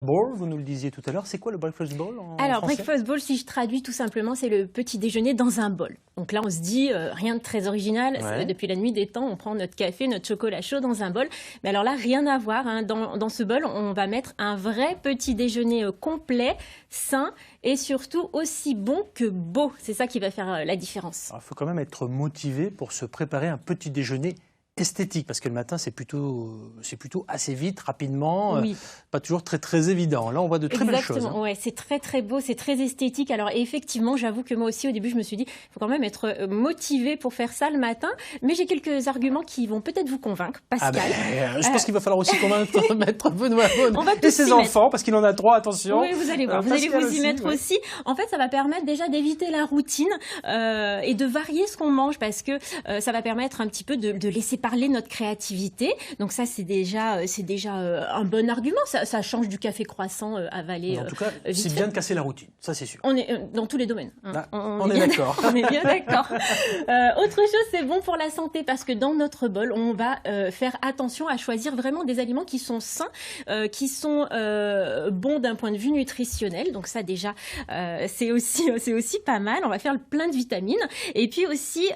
Bowl, vous nous le disiez tout à l'heure, c'est quoi le breakfast bowl en Alors, français? breakfast bowl, si je traduis tout simplement, c'est le petit déjeuner dans un bol. Donc là, on se dit, rien de très original. Ouais. Depuis la nuit des temps, on prend notre café, notre chocolat chaud dans un bol. Mais alors là, rien à voir, hein. Dans ce bol, on va mettre un vrai petit déjeuner complet, sain et surtout aussi bon que beau. C'est ça qui va faire la différence. Il faut quand même être motivé pour se préparer un petit déjeuner esthétique, parce que le matin, c'est plutôt assez vite, rapidement, Oui. pas toujours très évident. Là, on voit de très belles choses. Exactement, ouais, c'est très beau, c'est très esthétique. Alors effectivement, j'avoue que moi aussi, au début, je me suis dit, il faut quand même être motivé pour faire ça le matin. Mais j'ai quelques arguments qui vont peut-être vous convaincre, Pascal. Je pense qu'il va falloir aussi convaincre Maître Benoît Beaune On va et tous ses s'y enfants, parce qu'il en a 3, attention. Oui, vous allez voir, vous allez Pascal vous y mettre ouais. aussi. En fait, ça va permettre déjà d'éviter la routine et de varier ce qu'on mange, parce que ça va permettre un petit peu de laisser parler notre créativité. Donc ça, c'est déjà un bon argument. Ça change du café croissant avalé. En tout cas, c'est vite bien fait. de casser la routine, ça c'est sûr. On est dans tous les domaines. Hein. On est d'accord. On est bien d'accord. Autre chose, c'est bon pour la santé, parce que dans notre bol, on va faire attention à choisir vraiment des aliments qui sont sains, qui sont bons d'un point de vue nutritionnel. Donc ça déjà, c'est aussi pas mal. On va faire plein de vitamines. Et puis aussi,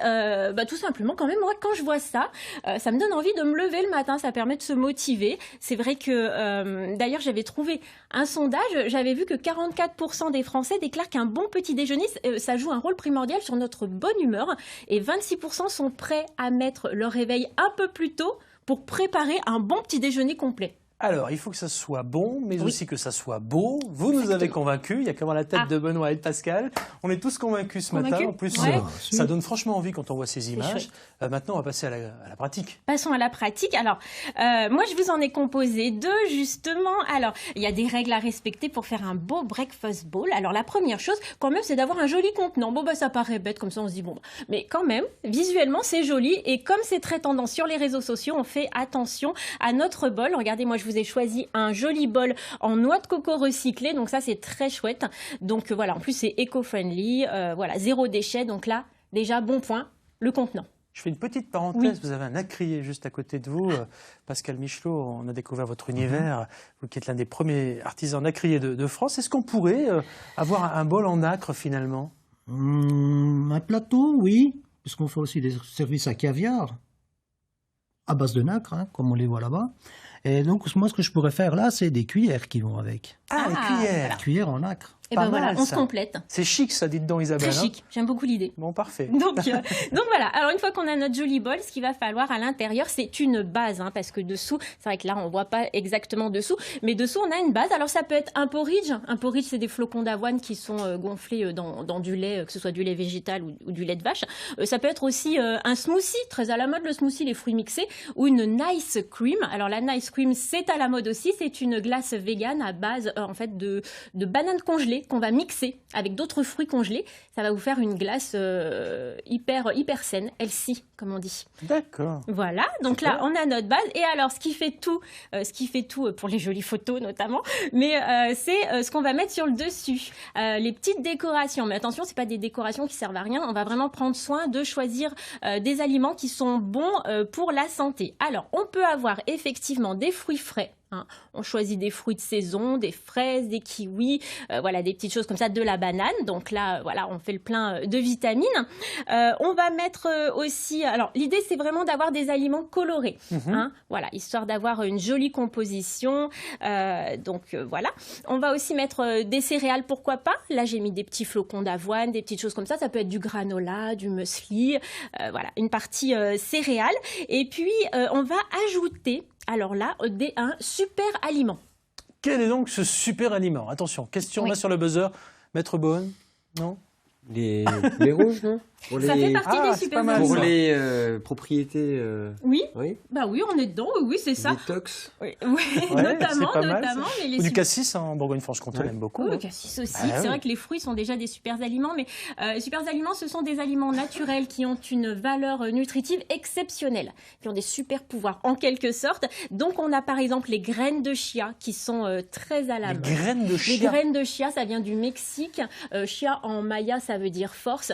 tout simplement, quand même, moi, quand je vois ça, ça me donne envie de me lever le matin. Ça permet de se motiver. C'est vrai que, d'ailleurs, j'avais trouvé un sondage. J'avais vu que 44% des Français déclarent qu'un bon petit déjeuner, ça joue un rôle primordial sur notre bonne humeur. Et 26% sont prêts à mettre leur réveil un peu plus tôt pour préparer un bon petit déjeuner complet. Alors, il faut que ça soit bon, mais Oui. aussi que ça soit beau. Vous nous avez convaincus. Il y a comment la tête de Benoît et de Pascal. On est tous convaincus ce matin. En plus, ouais. ça donne franchement envie quand on voit ces images. Maintenant, on va passer à la pratique. Passons à la pratique. Alors, moi, je vous en ai composé 2, justement. Alors, il y a des règles à respecter pour faire un beau breakfast bowl. Alors, la première chose, quand même, c'est d'avoir un joli contenant. Bon, ça paraît bête, comme ça, on se dit, bon, mais quand même, visuellement, c'est joli. Et comme c'est très tendance sur les réseaux sociaux, on fait attention à notre bol. Regardez, moi, je vous ai choisi un joli bol en noix de coco recyclée. Donc ça, c'est très chouette. Donc voilà, en plus, c'est éco-friendly. Voilà, 0 déchet. Donc là, déjà, bon point, le contenant. Je fais une petite parenthèse. Oui. Vous avez un acrier juste à côté de vous. Pascal Michelot, on a découvert votre univers. Vous qui êtes l'un des premiers artisans acriers de France. Est-ce qu'on pourrait avoir un bol en nacre finalement? Un plateau, oui. Parce qu'on fait aussi des services à caviar. À base de nacre, hein, comme on les voit là-bas. Et donc, moi, ce que je pourrais faire là, c'est des cuillères qui vont avec. Ah, les cuillères. Des cuillères en nacre. Et ben voilà, on se complète. C'est chic ça, dites donc Isabelle. Très chic, j'aime beaucoup l'idée. Bon, parfait. Donc voilà, alors une fois qu'on a notre joli bol, ce qu'il va falloir à l'intérieur, c'est une base, hein, parce que dessous, c'est vrai que là, on voit pas exactement dessous, mais dessous, on a une base. Alors ça peut être un porridge. Un porridge, c'est des flocons d'avoine qui sont gonflés dans du lait, que ce soit du lait végétal ou du lait de vache. Ça peut être aussi un smoothie, très à la mode, le smoothie, les fruits mixés, ou une nice cream. Alors la nice cream, c'est à la mode aussi, c'est une glace végane à base en fait de bananes congelées qu'on va mixer avec d'autres fruits congelés. Ça va vous faire une glace hyper saine, healthy, comme on dit. D'accord. Voilà, donc là, on a notre base. Et alors, ce qui fait tout pour les jolies photos notamment, mais c'est ce qu'on va mettre sur le dessus. Les petites décorations. Mais attention, c'est pas des décorations qui servent à rien. On va vraiment prendre soin de choisir des aliments qui sont bons pour la santé. Alors, on peut avoir effectivement des fruits frais. On choisit des fruits de saison, des fraises, des kiwis, voilà, des petites choses comme ça, de la banane. Donc là, voilà, on fait le plein de vitamines. On va mettre aussi... Alors, l'idée, c'est vraiment d'avoir des aliments colorés. Voilà, histoire d'avoir une jolie composition. Voilà. On va aussi mettre des céréales, pourquoi pas. Là, j'ai mis des petits flocons d'avoine, des petites choses comme ça. Ça peut être du granola, du muesli. Voilà, une partie céréales. Et puis, on va ajouter... Alors là, un super aliment. Quel est donc ce super aliment? Attention, question là sur le buzzer. Maître Beaune, non? Les rouges, non? Ça fait partie des super aliments. Pour les propriétés... Oui. Oui. Bah oui, on est dedans, oui, c'est ça. Détox. Oui, notamment. Mais du cassis en Bourgogne-Franche-Comté, on aime beaucoup. Oui, le cassis aussi. C'est vrai que les fruits sont déjà des super aliments, mais les super aliments, ce sont des aliments naturels qui ont une valeur nutritive exceptionnelle, qui ont des super pouvoirs en quelque sorte. Donc on a par exemple les graines de chia qui sont très à la mode. Les graines de chia. Les graines de chia, ça vient du Mexique. Chia en maya, ça veut dire force.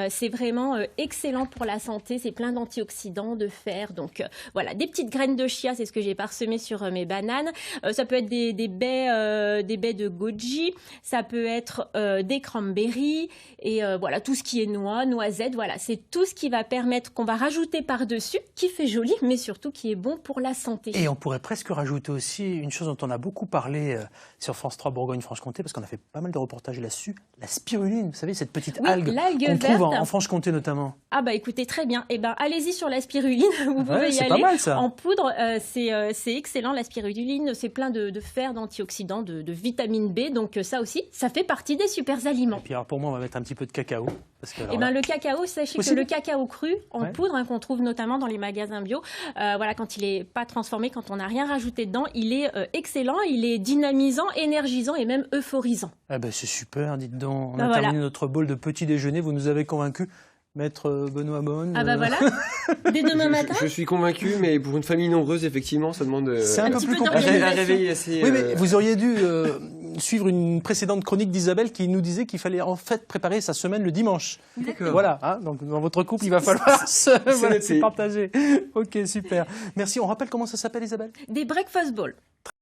C'est vraiment excellent pour la santé. C'est plein d'antioxydants, de fer. Donc voilà, des petites graines de chia, c'est ce que j'ai parsemé sur mes bananes. Ça peut être des baies de goji, ça peut être des cranberries et voilà, tout ce qui est noix, noisettes. Voilà, c'est tout ce qui va permettre, qu'on va rajouter par-dessus, qui fait joli, mais surtout qui est bon pour la santé. Et on pourrait presque rajouter aussi une chose dont on a beaucoup parlé sur France 3 Bourgogne-Franche-Comté, parce qu'on a fait pas mal de reportages là-dessus, la spiruline, vous savez, cette petite algue qu'on trouve en Franche-Comté notamment. Ah bah écoutez, très bien. Eh ben allez-y sur la spiruline, vous pouvez y aller. Pas mal, ça. En poudre, c'est excellent la spiruline, c'est plein de fer, d'antioxydants, de vitamine B, donc ça aussi, ça fait partie des super aliments. Et puis alors pour moi, on va mettre un petit peu de cacao. Parce que, le cacao, sachez que le cacao cru en poudre, qu'on trouve notamment dans les magasins bio, voilà, quand il n'est pas transformé, quand on n'a rien rajouté dedans, il est excellent, il est dynamisant, énergisant et même euphorisant. Ah ben c'est super, dites donc. On a terminé notre bol de petit déjeuner, vous nous avez convaincus. Maître Benoît Beaune. Ah bah voilà, dès demain matin. Je suis convaincu, mais pour une famille nombreuse, effectivement, ça demande un peu plus compliqué. Un réveil assez... Oui, mais vous auriez dû suivre une précédente chronique d'Isabelle qui nous disait qu'il fallait en fait préparer sa semaine le dimanche. Voilà, hein, donc dans votre couple, il va falloir se partager. Ok, super. Merci, on rappelle comment ça s'appelle, Isabelle ? Des breakfast balls.